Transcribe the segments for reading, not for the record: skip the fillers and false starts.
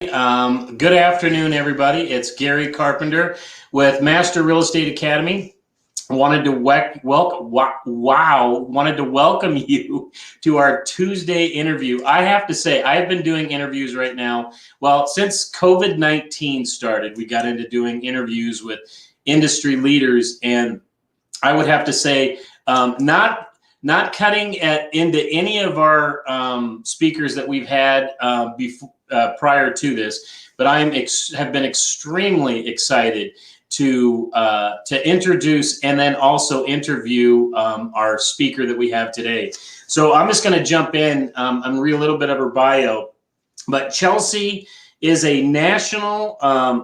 Good afternoon, everybody. It's Gary Carpenter with Master Real Estate Academy. Wanted to welcome you to our Tuesday interview. I have to say, I've been doing interviews right now. Well, since COVID-19 started, we got into doing interviews with industry leaders, and I would have to say, not cutting into any of our speakers that we've had before. Prior to this, but have been extremely excited to introduce and then also interview our speaker that we have today. So I'm just going to jump in and read a little bit of her bio. But Chelsea is a national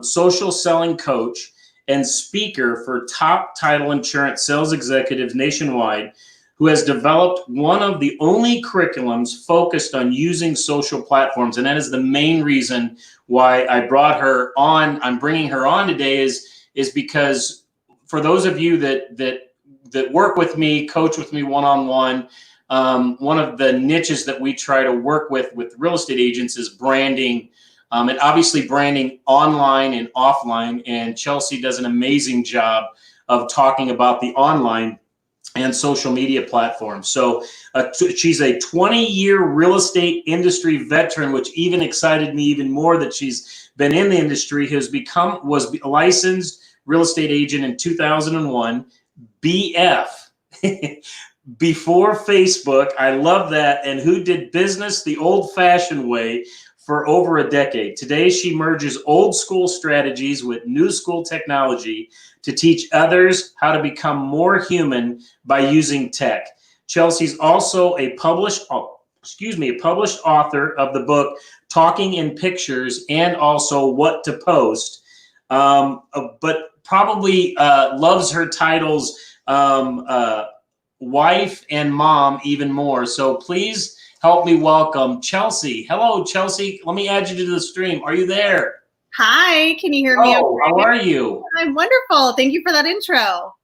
social selling coach and speaker for top title insurance sales executives nationwide, who has developed one of the only curriculums focused on using social platforms. And that is the main reason why I brought her on. I'm bringing her on today is because for those of you that work with me, coach with me one-on-one, one of the niches that we try to work with real estate agents is branding, and obviously branding online and offline. And Chelsea does an amazing job of talking about the online and social media platforms. So she's a 20-year real estate industry veteran, which even excited me even more that she's been in the industry. Was a licensed real estate agent in 2001, BF, before Facebook. I love that. And who did business the old-fashioned way for over a decade. Today, she merges old school strategies with new school technology to teach others how to become more human by using tech. Chelsea's also a published author of the book Talking in Pictures and also What to Post, but probably loves her titles wife and mom even more. So please help me welcome Chelsea. Hello, Chelsea. Let me add you to the stream. Are you there? Hi, can you hear me? Oh, how are you? I'm wonderful. Thank you for that intro.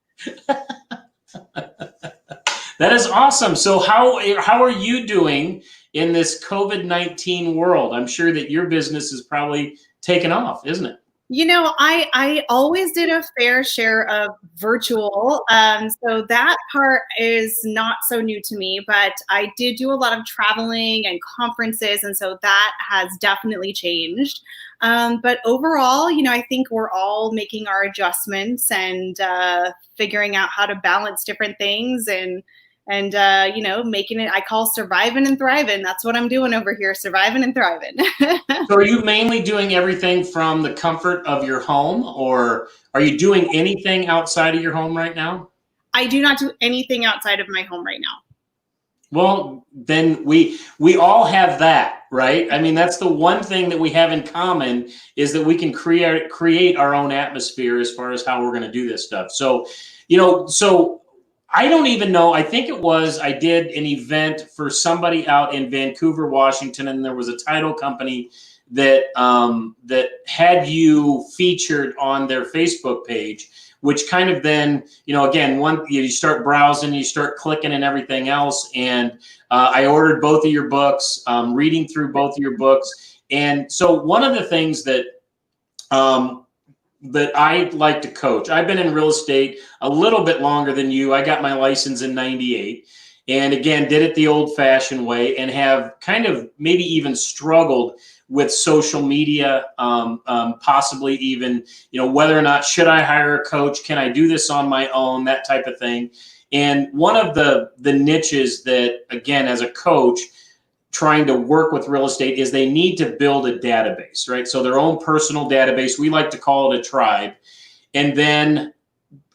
That is awesome. So how are you doing in this COVID-19 world? I'm sure that your business is probably taken off, isn't it? You know, I always did a fair share of virtual, so that part is not so new to me, but I did do a lot of traveling and conferences, and so that has definitely changed. But overall, you know, I think we're all making our adjustments and figuring out how to balance different things and you know, making it, I call surviving and thriving. That's what I'm doing over here, surviving and thriving. So are you mainly doing everything from the comfort of your home, or are you doing anything outside of your home right now? I do not do anything outside of my home right now. Well, then we all have that, right? I mean, that's the one thing that we have in common is that we can create our own atmosphere as far as how we're going to do this stuff. So, you know, I don't even know. I think I did an event for somebody out in Vancouver, Washington, and there was a title company that had you featured on their Facebook page, which kind of then, you know, again, you start browsing, you start clicking and everything else. And I ordered both of your books, reading through both of your books. And so one of the things that I like to coach. I've been in real estate a little bit longer than you. I got my license in '98, and again, did it the old-fashioned way, and have kind of maybe even struggled with social media, possibly even, you know, whether or not should I hire a coach? Can I do this on my own? That type of thing. And one of the niches that, again, as a coach, trying to work with real estate is they need to build a database, right? So their own personal database, we like to call it a tribe. And then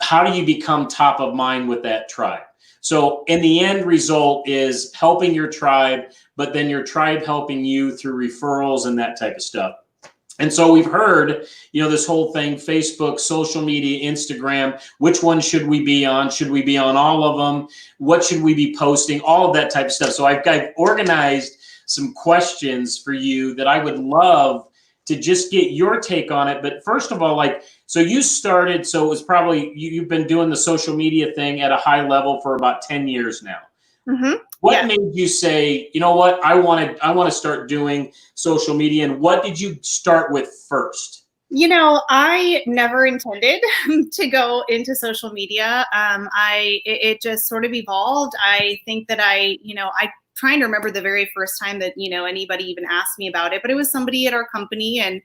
how do you become top of mind with that tribe? So in the end result is helping your tribe, but then your tribe helping you through referrals and that type of stuff. And so we've heard, you know, this whole thing, Facebook, social media, Instagram, which one should we be on? Should we be on all of them? What should we be posting? All of that type of stuff. So I've organized some questions for you that I would love to just get your take on it. But first of all, like, so you started, so it was probably, you've been doing the social media thing at a high level for about 10 years now. Mm-hmm. What made you say, you know what, I want to start doing social media, and what did you start with first? I never intended to go into social media. It just sort of evolved. I think that I trying to remember the very first time that, anybody even asked me about it, but it was somebody at our company, and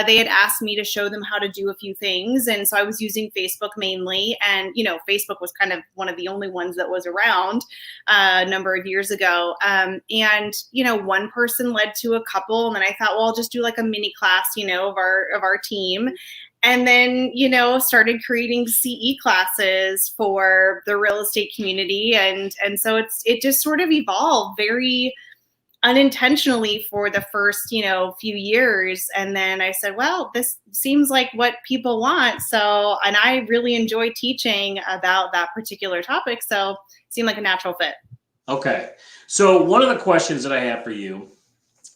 they had asked me to show them how to do a few things. And so I was using Facebook mainly. And, Facebook was kind of one of the only ones that was around a number of years ago. One person led to a couple. And then I thought, well, I'll just do like a mini class, of our team. And then, started creating CE classes for the real estate community. And so it just sort of evolved very unintentionally for the first, few years. And then I said, well, this seems like what people want. So, and I really enjoy teaching about that particular topic. So it seemed like a natural fit. Okay. So one of the questions that I have for you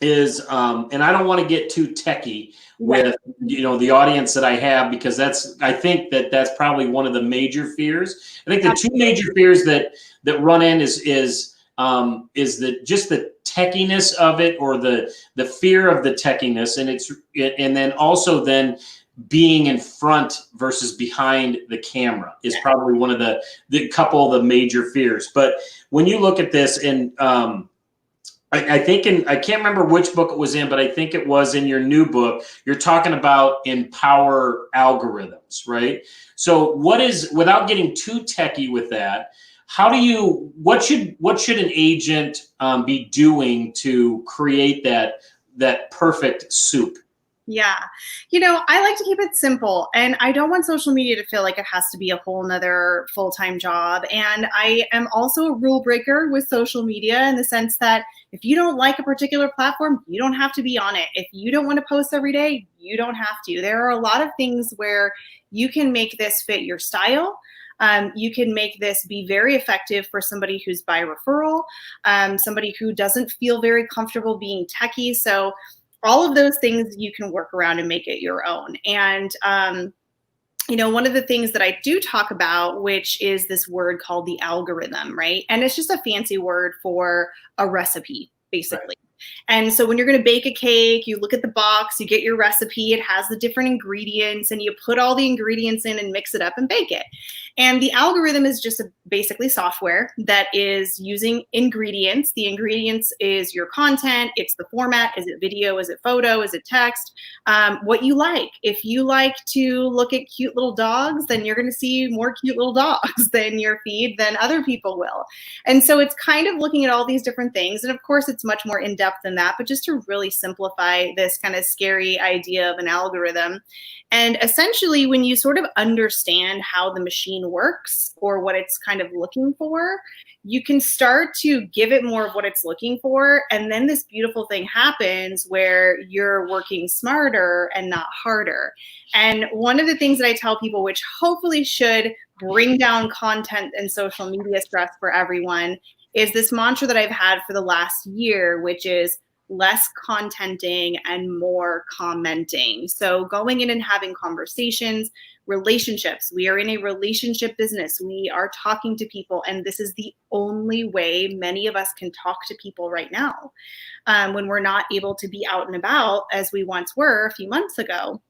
is, and I don't want to get too techie with, the audience that I have, because I think that's probably one of the major fears. I think the two major fears that run in is the techiness of it, or the fear of the techiness, and then also then being in front versus behind the camera is probably one of the couple of the major fears. But when you look at this, and I think I can't remember which book it was in, but I think it was in your new book, you're talking about empower algorithms, right? So without getting too techie with that, what should an agent be doing to create that perfect soup? Yeah. I like to keep it simple, and I don't want social media to feel like it has to be a whole nother full-time job. And I am also a rule breaker with social media, in the sense that if you don't like a particular platform, you don't have to be on it. If you don't want to post every day, you don't have to. There are a lot of things where you can make this fit your style. You can make this be very effective for somebody who's by referral, somebody who doesn't feel very comfortable being techie. So all of those things you can work around and make it your own. And, one of the things that I do talk about, which is this word called the algorithm, right? And it's just a fancy word for a recipe, basically. Right. And so when you're going to bake a cake, you look at the box, you get your recipe, it has the different ingredients, and you put all the ingredients in and mix it up and bake it. And the algorithm is just basically software that is using ingredients. The ingredients is your content, it's the format, is it video, is it photo, is it text, what you like. If you like to look at cute little dogs, then you're going to see more cute little dogs than your feed than other people will. And so it's kind of looking at all these different things. And of course, it's much more in-depth than that, but just to really simplify this kind of scary idea of an algorithm. And essentially, when you sort of understand how the machine works, or what it's kind of looking for, you can start to give it more of what it's looking for. And then this beautiful thing happens where you're working smarter and not harder. And one of the things that I tell people, which hopefully should bring down content and social media stress for everyone, is this mantra that I've had for the last year, which is less contenting and more commenting. So going in and having conversations, relationships. We are in a relationship business. We are talking to people, and this is the only way many of us can talk to people right now, when we're not able to be out and about as we once were a few months ago.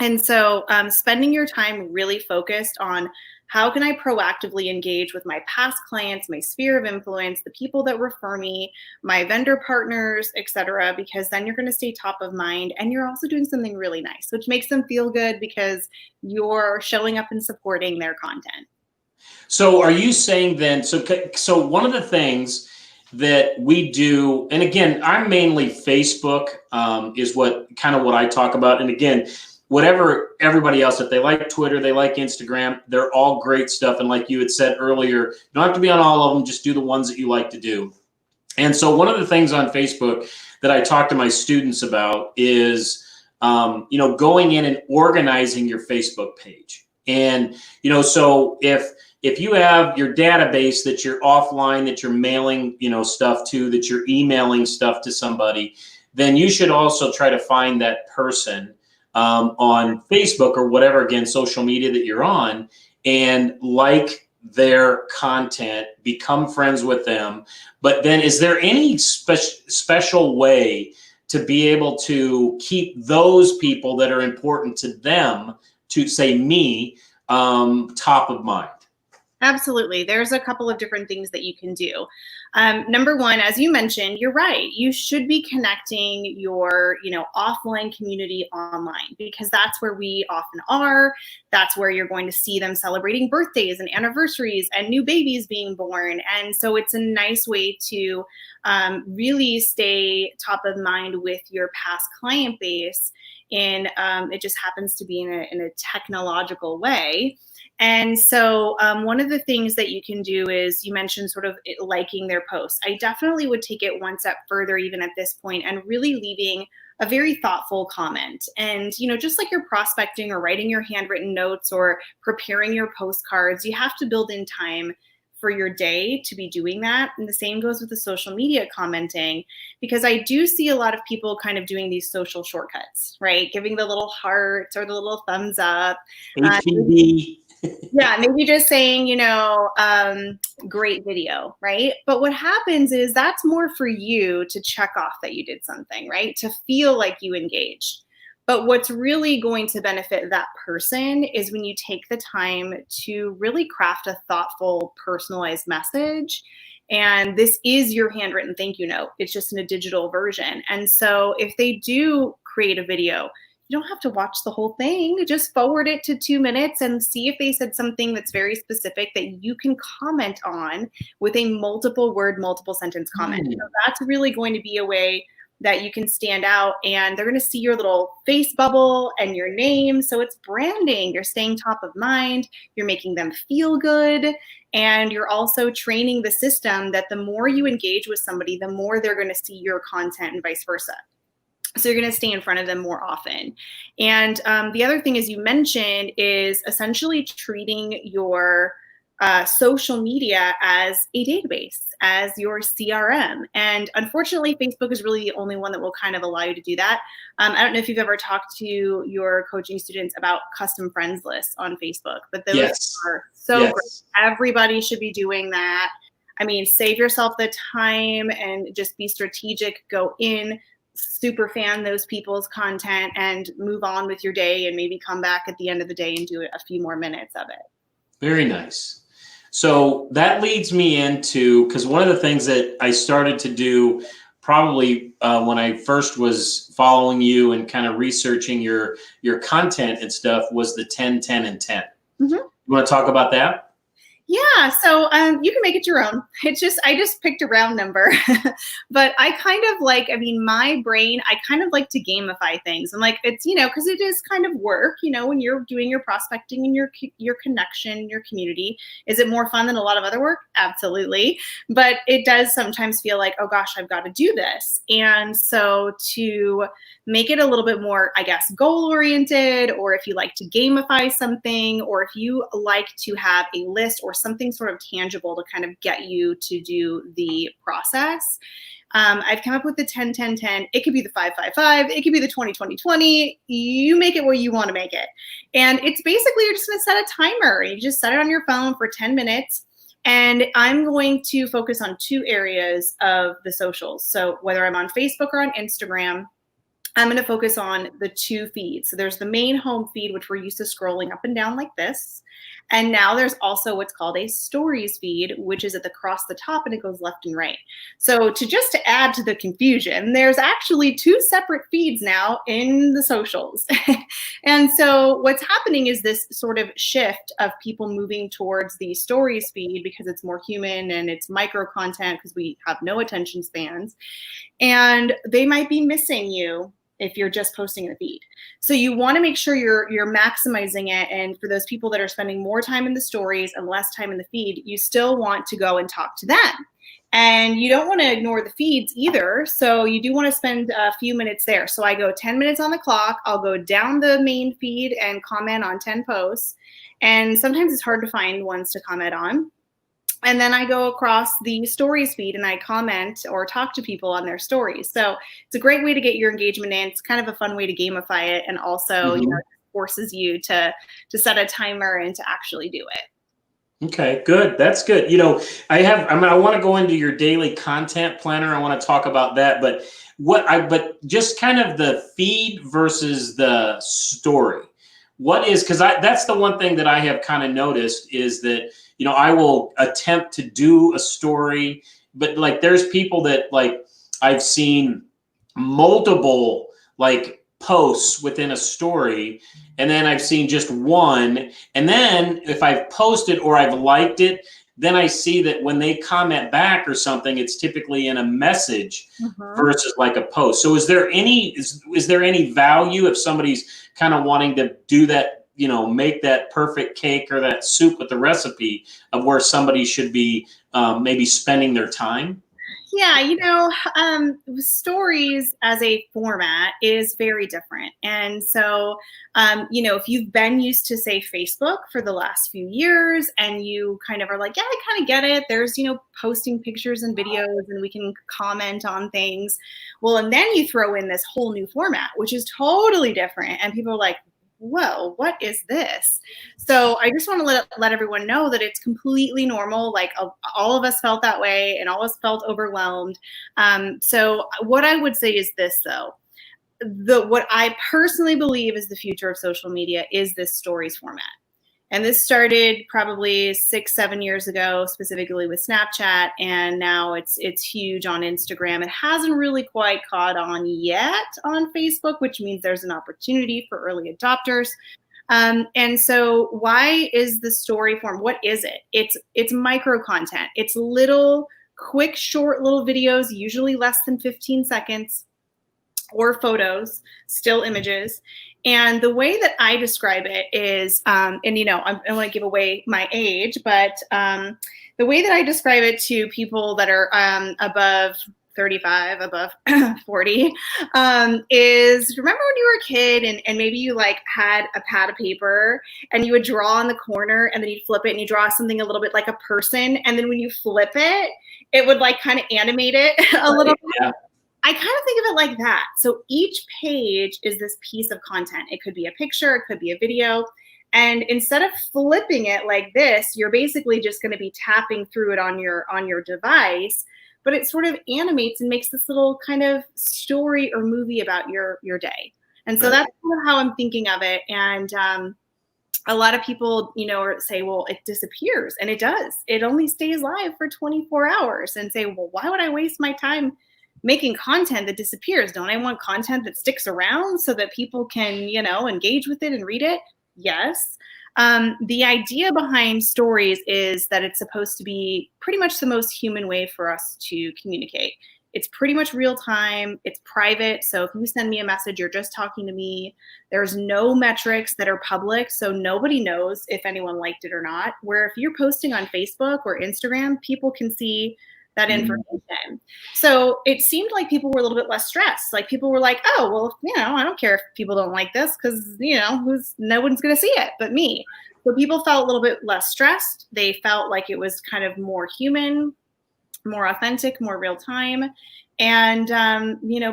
And so spending your time really focused on how can I proactively engage with my past clients, my sphere of influence, the people that refer me, my vendor partners, et cetera, because then you're going to stay top of mind, and you're also doing something really nice, which makes them feel good because you're showing up and supporting their content. So are you saying then, so one of the things that we do, and again, I'm mainly Facebook, is what I talk about. And again, whatever everybody else, if they like Twitter, they like Instagram, they're all great stuff. And like you had said earlier, you don't have to be on all of them, just do the ones that you like to do. And so one of the things on Facebook that I talk to my students about is, going in and organizing your Facebook page. And, so if you have your database that you're offline, that you're mailing, stuff to, that you're emailing stuff to somebody, then you should also try to find that person on Facebook or whatever, again, social media that you're on, and like their content, become friends with them. But then is there any special way to be able to keep those people that are important to them, to say me, top of mind? Absolutely. There's a couple of different things that you can do. Number one, as you mentioned, you're right. You should be connecting your, offline community online, because that's where we often are. That's where you're going to see them celebrating birthdays and anniversaries and new babies being born. And so it's a nice way to really stay top of mind with your past client base. And it just happens to be in a technological way. And so one of the things that you can do is, you mentioned sort of liking their posts. I definitely would take it one step further even at this point, and really leaving a very thoughtful comment. And, just like you're prospecting or writing your handwritten notes or preparing your postcards, you have to build in time for your day to be doing that. And the same goes with the social media commenting, because I do see a lot of people kind of doing these social shortcuts, right? Giving the little hearts or the little thumbs up. HPV. Yeah, maybe just saying, great video, right? But what happens is that's more for you to check off that you did something, right? To feel like you engaged. But what's really going to benefit that person is when you take the time to really craft a thoughtful, personalized message. And this is your handwritten thank you note. It's just in a digital version. And so if they do create a video, you don't have to watch the whole thing. Just forward it to 2 minutes and see if they said something that's very specific that you can comment on with a multiple word, multiple sentence comment. So that's really going to be a way that you can stand out, and they're going to see your little face bubble and your name. So it's branding. You're staying top of mind. You're making them feel good. And you're also training the system that the more you engage with somebody, the more they're going to see your content, and vice versa. So you're going to stay in front of them more often. And the other thing, as you mentioned, is essentially treating your social media as a database, as your CRM. And unfortunately, Facebook is really the only one that will kind of allow you to do that. I don't know if you've ever talked to your coaching students about custom friends lists on Facebook, but those are so great. Everybody should be doing that. I mean, save yourself the time and just be strategic. Go in, super fan those people's content, and move on with your day, and maybe come back at the end of the day and do a few more minutes of it. Very nice. So that leads me into, because one of the things that I started to do probably when I first was following you and kind of researching your content and stuff was the 10, 10, and 10. Mm-hmm. You want to talk about that? Yeah, so you can make it your own. I just picked a round number, but I kind of my brain, I kind of like to gamify things. And it's, because it is kind of work, when you're doing your prospecting and your connection, your community. Is it more fun than a lot of other work? Absolutely. But it does sometimes feel like, oh gosh, I've got to do this. And so to make it a little bit more, I guess, goal oriented, or if you like to gamify something, or if you like to have a list or something sort of tangible to kind of get you to do the process. I've come up with the 10, 10, 10. It could be the 5, 5, 5. It could be the 20, 20, 20. You make it where you want to make it. And it's basically, you're just going to set a timer. You just set it on your phone for 10 minutes. And I'm going to focus on 2 areas of the socials. So whether I'm on Facebook or on Instagram, I'm going to focus on the 2 feeds. So there's the main home feed, which we're used to scrolling up and down like this. And now there's also what's called a stories feed, which is across the top, and it goes left and right. So to add to the confusion, there's actually 2 separate feeds now in the socials. And so what's happening is this sort of shift of people moving towards the stories feed, because it's more human and it's micro content, because we have no attention spans. And they might be missing you if you're just posting in the feed. So you want to make sure you're maximizing it. And for those people that are spending more time in the stories and less time in the feed, you still want to go and talk to them. And you don't want to ignore the feeds either. So you do want to spend a few minutes there. So I go 10 minutes on the clock. I'll go down the main feed and comment on 10 posts. And sometimes it's hard to find ones to comment on. And then I go across the stories feed and I comment or talk to people on their stories. So it's a great way to get your engagement in. It's kind of a fun way to gamify it. And also, it forces you to set a timer and to actually do it. Okay, good. That's good. I want to go into your daily content planner. I want to talk about that, but but just kind of the feed versus the story. What is, because that's the one thing that I have kind of noticed is that, I will attempt to do a story, but like there's people that like I've seen multiple like posts within a story, and then I've seen just one, and then if I've posted or I've liked it, then I see that when they comment back or something, it's typically in a message Mhm. versus like a post. So is there any value if somebody's kind of wanting to do that, make that perfect cake or that soup with the recipe of where somebody should be maybe spending their time? Yeah, stories as a format is very different. And so, if you've been used to, say, Facebook for the last few years and you kind of are like, yeah, I kind of get it. There's, posting pictures and videos and we can comment on things. Well, and then you throw in this whole new format, which is totally different. And people are like, whoa, what is this? So I just want to let everyone know that it's completely normal. Like all of us felt that way and all of us felt overwhelmed. So what I would say is this, though. What I personally believe is the future of social media is this stories format. And this started probably 6-7 years ago, specifically with Snapchat, and now it's huge on Instagram. It hasn't really quite caught on yet on Facebook, which means there's an opportunity for early adopters. And so, why is the story form? What is it? It's micro content. It's little, quick, short little videos, usually less than 15 seconds, or photos, still images. And the way that I describe it is, and I don't want to give away my age, but the way that I describe it to people that are above 35, above 40, is, remember when you were a kid and maybe you like had a pad of paper and you would draw on the corner and then you'd flip it and you draw something a little bit like a person. And then when you flip it, it would like kind of animate it a little bit. Yeah. I kind of think of it like that. So each page is this piece of content. It could be a picture, it could be a video. And instead of flipping it like this, you're basically just going to be tapping through it on your device, but it sort of animates and makes this little kind of story or movie about your day. And so Right. that's kind of how I'm thinking of it. And a lot of people, say, well, it disappears, and it does. It only stays live for 24 hours, and say, well, why would I waste my time making content that disappears? Don't I want content that sticks around so that people can, engage with it and read it? Yes. The idea behind stories is that it's supposed to be pretty much the most human way for us to communicate. It's pretty much real time. It's private. So if you send me a message, you're just talking to me. There's no metrics that are public. So nobody knows if anyone liked it or not. Where if you're posting on Facebook or Instagram, people can see that information. So it seemed like people were a little bit less stressed. Like people were like, oh, well, I don't care if people don't like this because, no one's going to see it but me. So people felt a little bit less stressed. They felt like it was kind of more human, more authentic, more real time. And,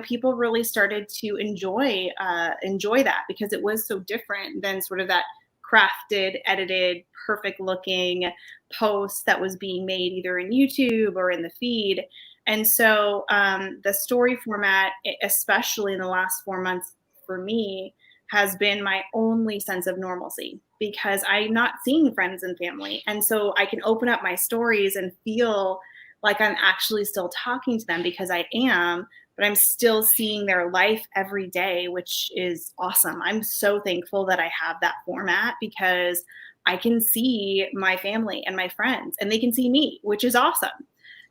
people really started to enjoy that because it was so different than sort of that crafted, edited, perfect looking post that was being made either in YouTube or in the feed. And so the story format, especially in the last 4 months for me, has been my only sense of normalcy because I'm not seeing friends and family. And so I can open up my stories and feel like I'm actually still talking to them because I am, but I'm still seeing their life every day, which is awesome. I'm so thankful that I have that format because I can see my family and my friends and they can see me, which is awesome.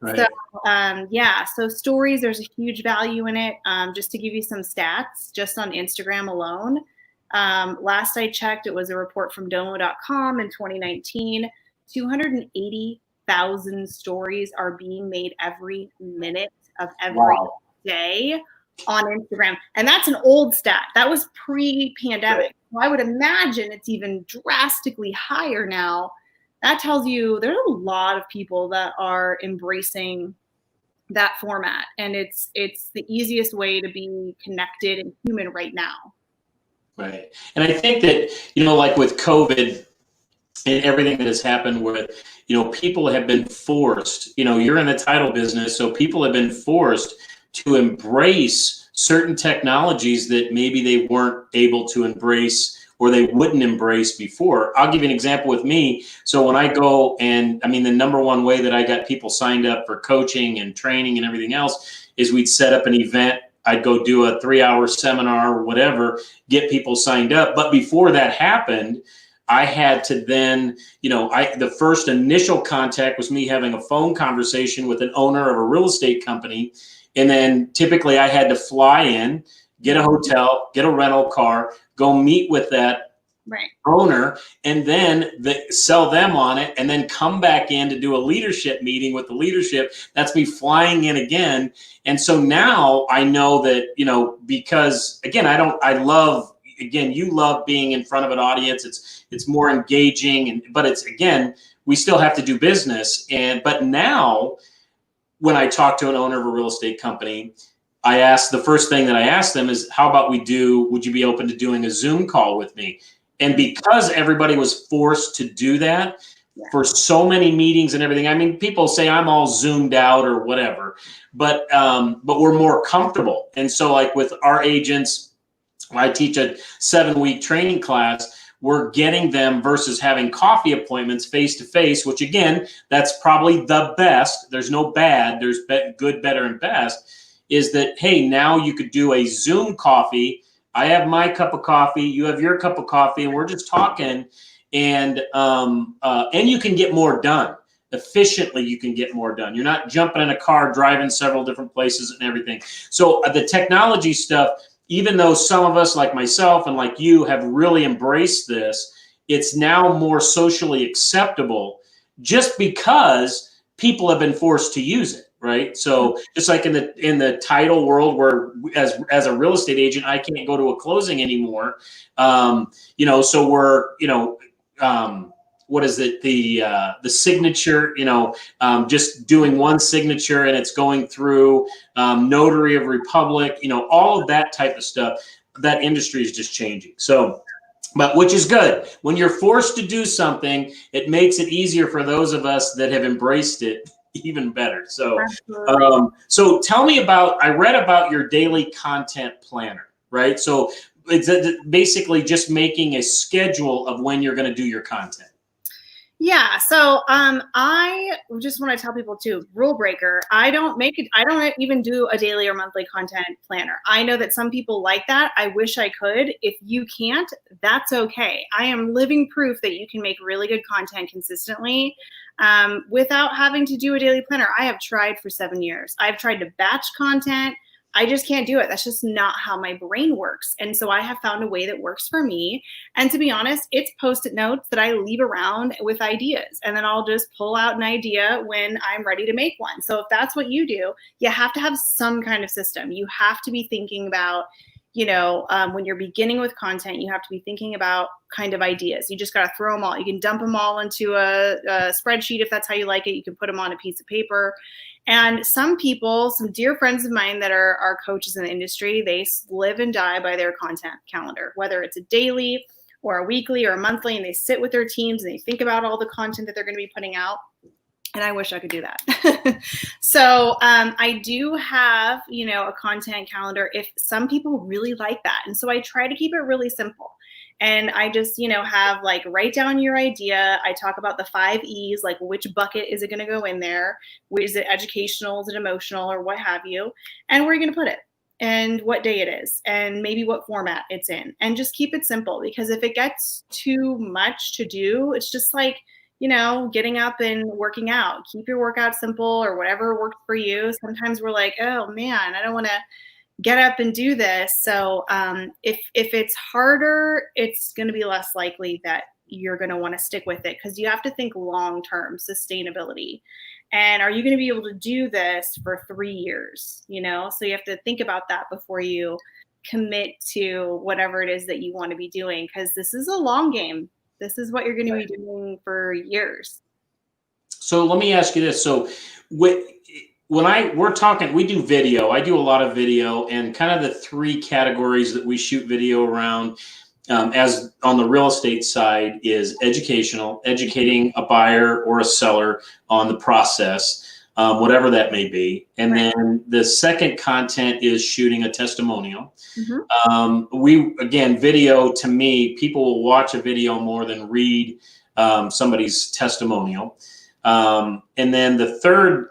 Right. So, so stories, there's a huge value in it. Just to give you some stats, just on Instagram alone, last I checked, it was a report from domo.com in 2019, 280,000 stories are being made every minute of every day on Instagram. And that's an old stat. That was pre-pandemic. Right. So I would imagine it's even drastically higher now. That tells you there's a lot of people that are embracing that format. And it's the easiest way to be connected and human right now. Right. And I think that, like with COVID, and everything that has happened with, people have been forced, you're in the title business, so people have been forced to embrace certain technologies that maybe they weren't able to embrace or they wouldn't embrace before. I'll give you an example with me. So when I go and, the number one way that I got people signed up for coaching and training and everything else is we'd set up an event. I'd go do a 3-hour seminar or whatever, get people signed up. But before that happened, I had to then, the first initial contact was me having a phone conversation with an owner of a real estate company. And then typically I had to fly in, get a hotel, get a rental car, go meet with that owner, and then sell them on it, and then come back in to do a leadership meeting with the leadership. That's me flying in again. And so now I know that, because again, you love being in front of an audience. It's more engaging, but it's, again, we still have to do business. But now when I talk to an owner of a real estate company, the first thing that I ask them is, how about would you be open to doing a Zoom call with me? And because everybody was forced to do that for so many meetings and everything, people say I'm all zoomed out or whatever, but we're more comfortable. And so like with our agents, I teach a 7-week training class. We're getting them versus having coffee appointments face to face, which again, that's probably the best. There's no bad. There's good, better, and best. Is that, hey, now you could do a Zoom coffee. I have my cup of coffee. You have your cup of coffee, and we're just talking. And you can get more done efficiently. You can get more done. You're not jumping in a car, driving several different places and everything. So the technology stuff, even though some of us like myself and like you have really embraced this, it's now more socially acceptable just because people have been forced to use it, right? So just like in the title world where as a real estate agent, I can't go to a closing anymore. So we're, what is it? The signature, just doing one signature and it's going through Notary of Republic, all of that type of stuff. That industry is just changing. So, but which is good. When you're forced to do something, it makes it easier for those of us that have embraced it even better. So, so tell me I read about your daily content planner, right? So it's basically just making a schedule of when you're going to do your content. Yeah. So I just want to tell people too, rule breaker, I don't even do a daily or monthly content planner. I know that some people like that. I wish I could. If you can't, that's okay. I am living proof that you can make really good content consistently without having to do a daily planner. I have tried for 7 years. I've tried to batch content. I just can't do it. That's just not how my brain works. And so I have found a way that works for me. And to be honest, it's Post-it notes that I leave around with ideas. And then I'll just pull out an idea when I'm ready to make one. So if that's what you do, you have to have some kind of system. You have to be thinking about, when you're beginning with content, you have to be thinking about kind of ideas. You just got to throw them all. You can dump them all into a spreadsheet if that's how you like it. You can put them on a piece of paper. And some people, some dear friends of mine that are coaches in the industry, they live and die by their content calendar, whether it's a daily or a weekly or a monthly, and they sit with their teams and they think about all the content that they're going to be putting out. And I wish I could do that. So I do have, a content calendar if some people really like that. And so I try to keep it really simple. And I just, have like write down your idea. I talk about the 5 E's, like which bucket is it going to go in there? Is it educational? Is it emotional or what have you? And where are you going to put it? And what day it is? And maybe what format it's in. And just keep it simple, because if it gets too much to do, it's just like, getting up and working out. Keep your workout simple or whatever works for you. Sometimes we're like, oh man, I don't want to get up and do this. So if it's harder, it's going to be less likely that you're going to want to stick with it, because you have to think long-term sustainability. And are you going to be able to do this for 3 years? So you have to think about that before you commit to whatever it is that you want to be doing, because this is a long game. This is what you're going to be doing for years. So let me ask you this. So when we're talking, we do video. I do a lot of video, and kind of the 3 categories that we shoot video around as on the real estate side is educational, educating a buyer or a seller on the process, whatever that may be. And then the second content is shooting a testimonial. Again, video, to me, people will watch a video more than read somebody's testimonial. And then the third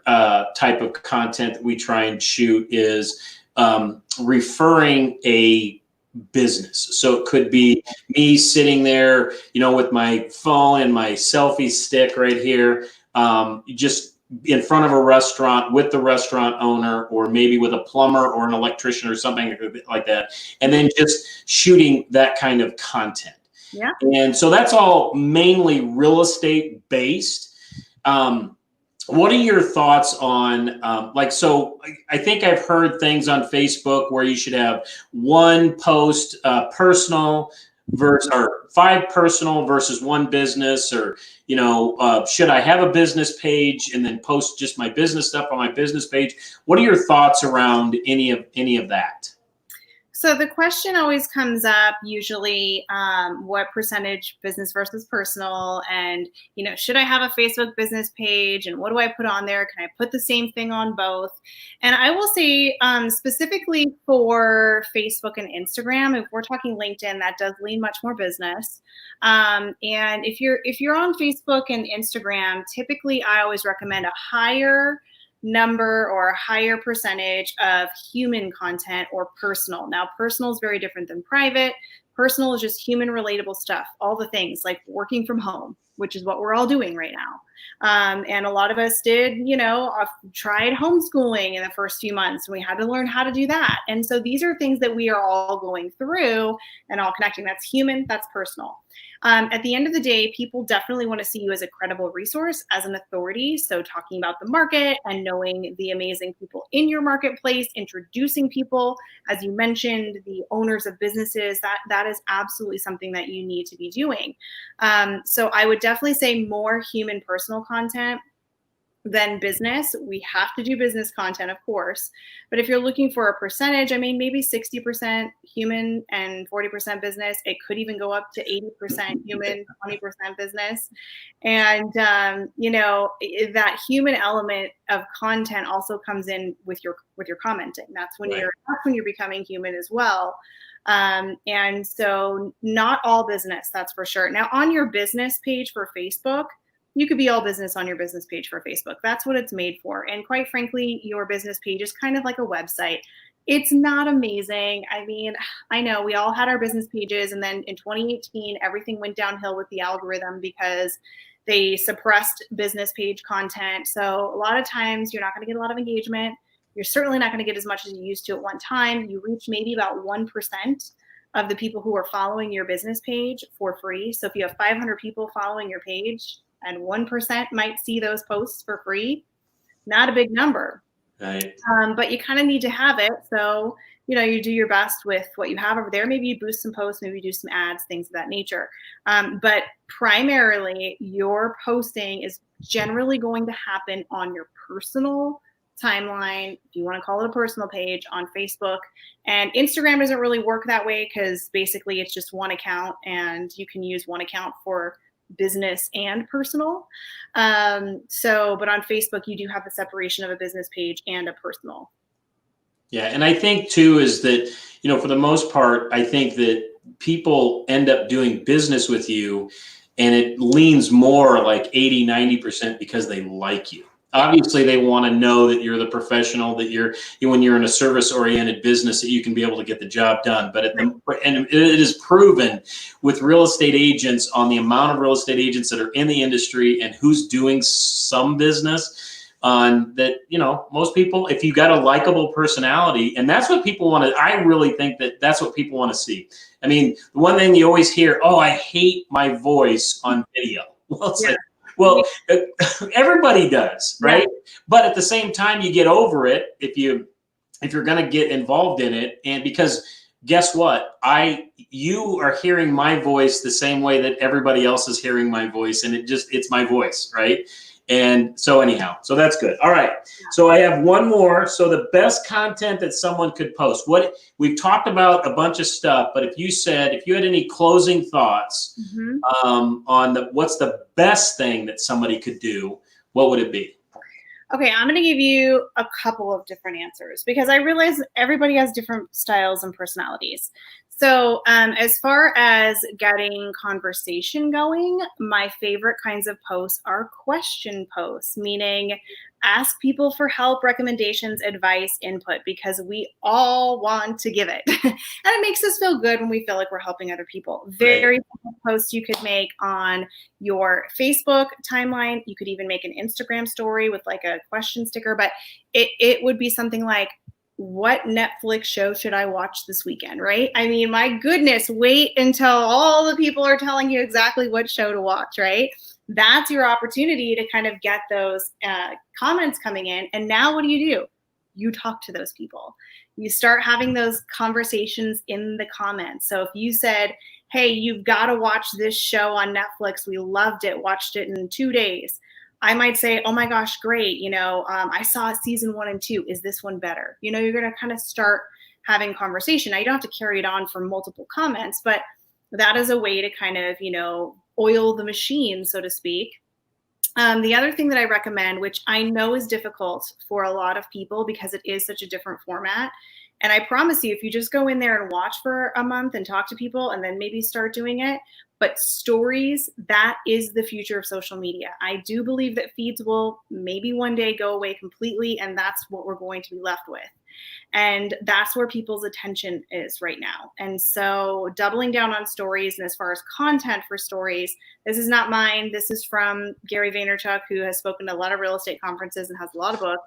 type of content that we try and shoot is referring a business. So it could be me sitting there, with my phone and my selfie stick right here, just in front of a restaurant with the restaurant owner, or maybe with a plumber or an electrician or something like that, and then just shooting that kind of content. Yeah. And so that's all mainly real estate based. What are your thoughts on, so I think I've heard things on Facebook where you should have one post personal or 5 personal versus 1 business, or, should I have a business page and then post just my business stuff on my business page? What are your thoughts around any of that? So the question always comes up usually, what percentage business versus personal, and, should I have a Facebook business page, and what do I put on there? Can I put the same thing on both? And I will say, specifically for Facebook and Instagram, if we're talking LinkedIn, that does lean much more business. And if you're on Facebook and Instagram, typically I always recommend a higher number or a higher percentage of human content or personal. Now, personal is very different than private. Personal is just human relatable stuff, all the things like working from home, which is what we're all doing right now. And a lot of us did, tried homeschooling in the first few months, and we had to learn how to do that. And so these are things that we are all going through and all connecting. That's human, that's personal. At the end of the day, people definitely want to see you as a credible resource, as an authority. So talking about the market and knowing the amazing people in your marketplace, introducing people, as you mentioned, the owners of businesses, that is absolutely something that you need to be doing. So I would definitely say more human personal content than business. We have to do business content, of course. But if you're looking for a percentage, maybe 60% human and 40% business. It could even go up to 80% human, 20% business. And, that human element of content also comes in with your commenting. That's when you're becoming human as well. And so not all business, that's for sure. Now, on your business page for Facebook, you could be all business on your business page for Facebook. That's what it's made for. And quite frankly, your business page is kind of like a website. It's not amazing. I know we all had our business pages, and then in 2018, everything went downhill with the algorithm because they suppressed business page content. So a lot of times you're not going to get a lot of engagement. You're certainly not going to get as much as you used to at one time. You reach maybe about 1% of the people who are following your business page for free. So if you have 500 people following your page, and 1% might see those posts for free, not a big number. Right. But you kind of need to have it. So, you do your best with what you have over there. Maybe you boost some posts, maybe you do some ads, things of that nature. But primarily, your posting is generally going to happen on your personal timeline, if you want to call it a personal page, on Facebook. And Instagram doesn't really work that way because basically it's just one account, and you can use one account for business and personal. But on Facebook, you do have the separation of a business page and a personal. Yeah. And I think too, is that, for the most part, I think that people end up doing business with you, and it leans more like 80-90% because they like you. Obviously, they want to know that you're the professional, that when you're in a service-oriented business, that you can be able to get the job done. But and it is proven with real estate agents, on the amount of real estate agents that are in the industry and who's doing some business, on that, most people, if you got a likable personality, and that's what people want to, I really think that that's what people want to see. The one thing you always hear, oh, I hate my voice on video. Well, it's well, everybody does, right? Yeah. But at the same time, you get over it if you're going to get involved in it. And because guess what? You are hearing my voice the same way that everybody else is hearing my voice, and it's my voice, right? And so anyhow, so that's good. All right. So I have one more. So the best content that someone could post. What we've talked about a bunch of stuff, but if you had any closing thoughts on what's the best thing that somebody could do, what would it be? Okay, I'm going to give you a couple of different answers because I realize everybody has different styles and personalities. So as far as getting conversation going, my favorite kinds of posts are question posts, meaning ask people for help, recommendations, advice, input, because we all want to give it. And it makes us feel good when we feel like we're helping other people. Very simple posts you could make on your Facebook timeline. You could even make an Instagram story with like a question sticker, but it would be something like, what Netflix show should I watch this weekend, right? I mean, my goodness, wait until all the people are telling you exactly what show to watch, right? That's your opportunity to kind of get those comments coming in. And now what do? You talk to those people. You start having those conversations in the comments. So if you said, hey, you've got to watch this show on Netflix. We loved it, watched it in 2 days. I might say, oh my gosh, great. I saw season 1 and 2. Is this one better? You're going to kind of start having conversation. Now you don't have to carry it on for multiple comments, but that is a way to kind of, oil the machine, so to speak. The other thing that I recommend, which I know is difficult for a lot of people because it is such a different format. And I promise you, if you just go in there and watch for a month and talk to people and then maybe start doing it, but stories, that is the future of social media. I do believe that feeds will maybe one day go away completely, and that's what we're going to be left with. And that's where people's attention is right now. And so doubling down on stories, and as far as content for stories, this is not mine. This is from Gary Vaynerchuk, who has spoken to a lot of real estate conferences and has a lot of books.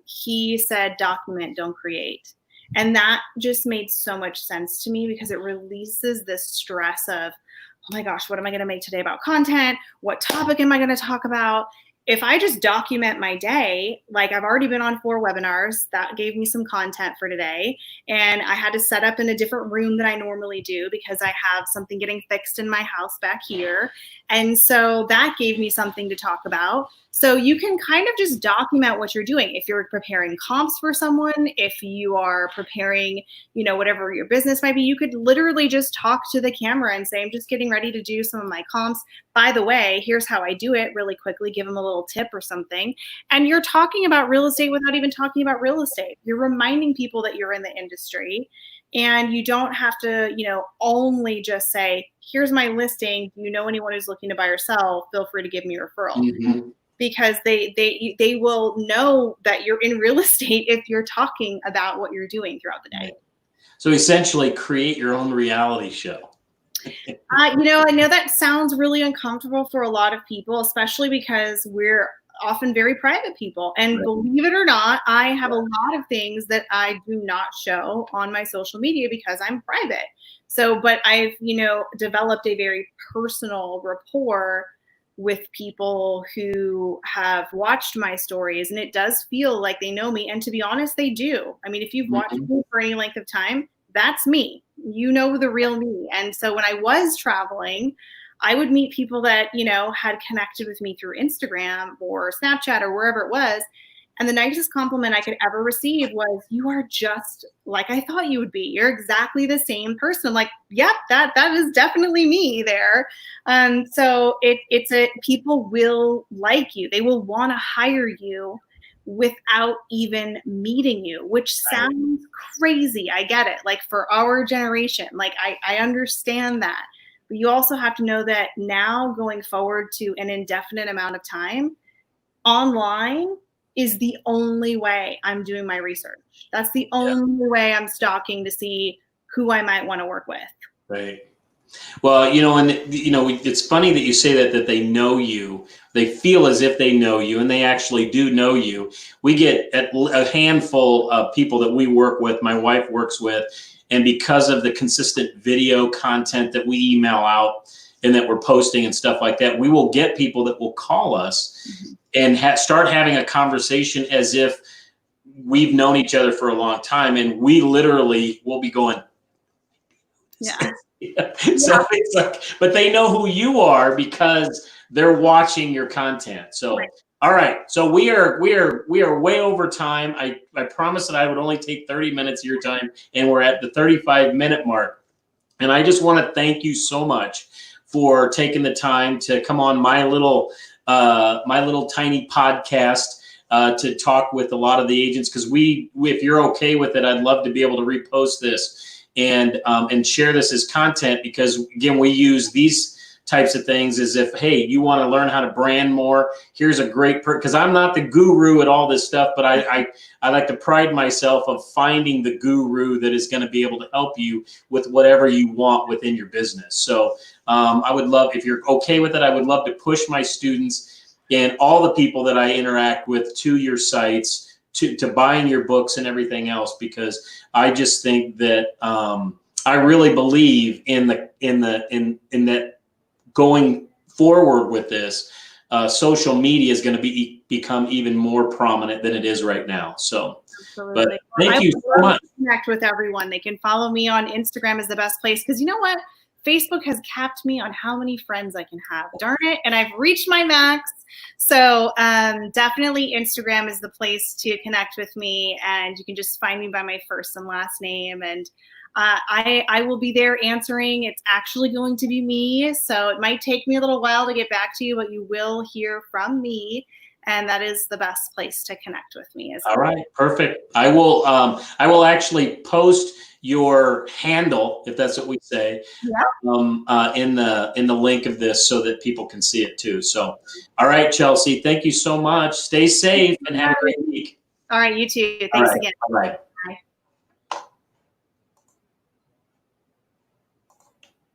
He said, document, don't create. And that just made so much sense to me because it releases this stress of, oh my gosh, what am I going to make today about content? What topic am I going to talk about? If I just document my day, like I've already been on 4 webinars, that gave me some content for today. And I had to set up in a different room than I normally do because I have something getting fixed in my house back here. And so that gave me something to talk about. So you can kind of just document what you're doing. If you're preparing comps for someone, if you are preparing, whatever your business might be, you could literally just talk to the camera and say, I'm just getting ready to do some of my comps. By the way, here's how I do it really quickly, give them a little tip or something. And you're talking about real estate without even talking about real estate. You're reminding people that you're in the industry. And you don't have to, only just say, here's my listing. Do you know anyone who's looking to buy or sell? Feel free to give me a referral. Mm-hmm. Because they will know that you're in real estate if you're talking about what you're doing throughout the day. So essentially create your own reality show. I know that sounds really uncomfortable for a lot of people, especially because we're often very private people. And believe it or not, I have a lot of things that I do not show on my social media because I'm private. So, but I've, developed a very personal rapport with people who have watched my stories, and it does feel like they know me. And to be honest, they do. I mean, if you've watched me for any length of time, that's me. You know the real me. And so when I was traveling, I would meet people that, had connected with me through Instagram or Snapchat or wherever it was. And the nicest compliment I could ever receive was, you are just like I thought you would be. You're exactly the same person. I'm like, yep, that is definitely me there. So people will like you. They will want to hire you without even meeting you, which sounds crazy. I get it. Like for our generation, like I understand that. But you also have to know that now going forward to an indefinite amount of time, online is the only way I'm doing my research. That's the only way I'm stalking to see who I might want to work with. Right. Well, it's funny that you say that they know you. They feel as if they know you, and they actually do know you. We get a handful of people that we work with, my wife works with, and because of the consistent video content that we email out and that we're posting and stuff like that, we will get people that will call us and start having a conversation as if we've known each other for a long time, and we literally will be going, So it's like, but they know who you are because they're watching your content. So, all right. So we are way over time. I promised that I would only take 30 minutes of your time, and we're at the 35-minute mark. And I just want to thank you so much for taking the time to come on my little tiny podcast to talk with a lot of the agents. Because if you're okay with it, I'd love to be able to repost this and share this as content. Because again, we use these types of things as if, hey, you want to learn how to brand more, here's a great because I'm not the guru at all this stuff, but I like to pride myself of finding the guru that is going to be able to help you with whatever you want within your business. So I would love, if you're okay with it, I would love to push my students and all the people that I interact with to your sites, to buying your books and everything else, because I just think that I really believe in that going forward with this, social media is going to become even more prominent than it is right now. So, Absolutely. But thank you so much. Connect with everyone. They can follow me on Instagram is the best place, because you know what? Facebook has capped me on how many friends I can have. Darn it. And I've reached my max. So definitely Instagram is the place to connect with me. And you can just find me by my first and last name. And I will be there answering. It's actually going to be me. So it might take me a little while to get back to you, but you will hear from me. And that is the best place to connect with me. All right, perfect. I will actually post your handle, if that's what we say, in the link of this, so that people can see it too. So, all right, Chelsea, thank you so much. Stay safe and have a great week. All right, you too. Thanks again. All right.